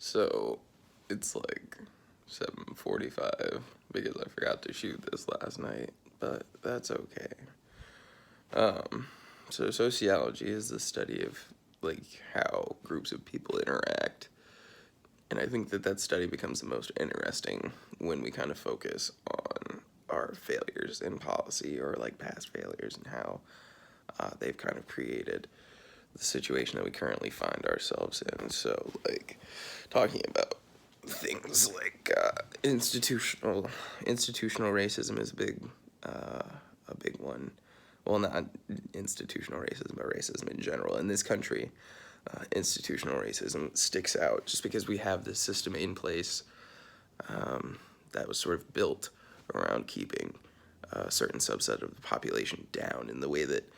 So it's like 7:45 because I forgot to shoot this last night, but that's okay. So sociology is the study of like how groups of people interact, and I think that study becomes the most interesting when we kind of focus on our failures in policy or like past failures and how they've kind of created the situation that we currently find ourselves in. So, like, talking about things like institutional racism is a big one. Well, not institutional racism, but racism in general. In this country, institutional racism sticks out just because we have this system in place that was sort of built around keeping a certain subset of the population down, and the way that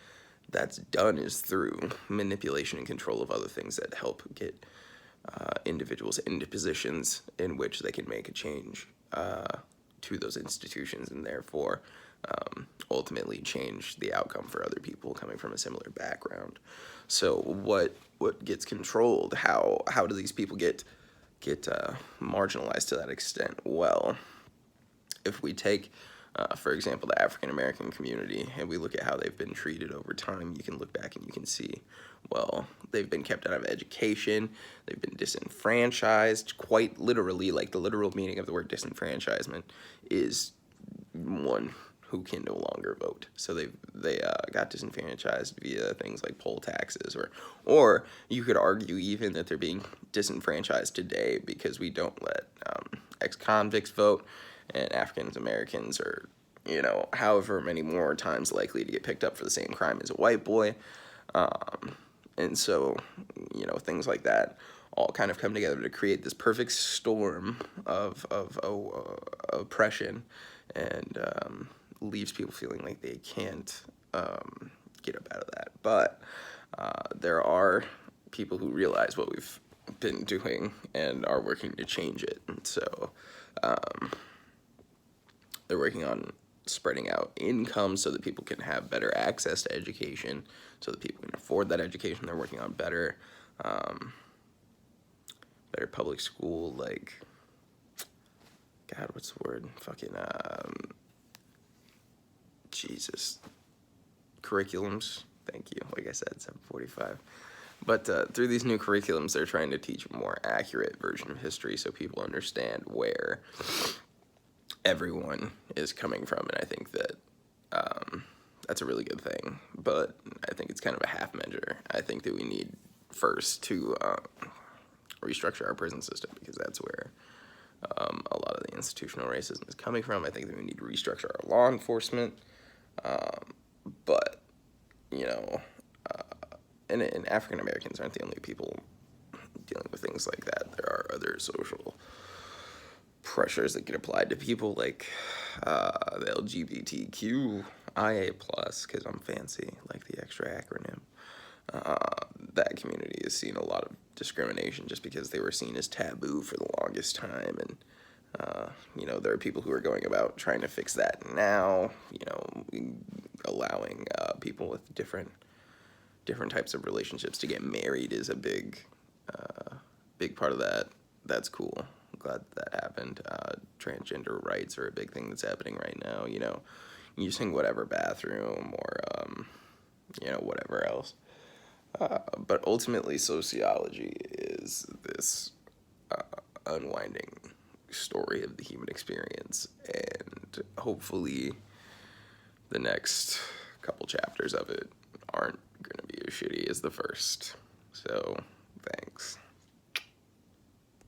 that's done is through manipulation and control of other things that help get individuals into positions in which they can make a change to those institutions, and therefore ultimately change the outcome for other people coming from a similar background. So what gets controlled? How do these people get marginalized to that extent? Well, if we take for example, the African American community, and we look at how they've been treated over time, you can look back and you can see, well, they've been kept out of education, they've been disenfranchised, quite literally, like the literal meaning of the word disenfranchisement is one who can no longer vote. So they got disenfranchised via things like poll taxes, or you could argue even that they're being disenfranchised today because we don't let ex-convicts vote, and African Americans are, however many more times likely to get picked up for the same crime as a white boy. And so, things like that all kind of come together to create this perfect storm of oppression, and leaves people feeling like they can't get up out of that. But there are people who realize what we've been doing and are working to change it. And so they're working on spreading out income so that people can have better access to education, so that people can afford that education. They're working on better public school, like, God, what's the word? Jesus. Curriculums. Thank you. Like I said, 7:45. But through these new curriculums, they're trying to teach a more accurate version of history so people understand where everyone is coming from, and I think that that's a really good thing, but I think it's kind of a half measure. I think that we need first to restructure our prison system, because that's where a lot of the institutional racism is coming from. I think that we need to restructure our law enforcement, but, and African Americans aren't the only people dealing with things like that. There are other social pressures that get applied to people, like the LGBTQIA+, because I'm fancy, like the extra acronym. That community has seen a lot of discrimination just because they were seen as taboo for the longest time, and there are people who are going about trying to fix that now, allowing people with different types of relationships to get married is a big part of that. That's cool. I'm glad that happened. Transgender rights are a big thing that's happening right now, using whatever bathroom or, whatever else. But ultimately, sociology is this unwinding story of the human experience, and hopefully the next couple chapters of it aren't going to be as shitty as the first. So, thanks.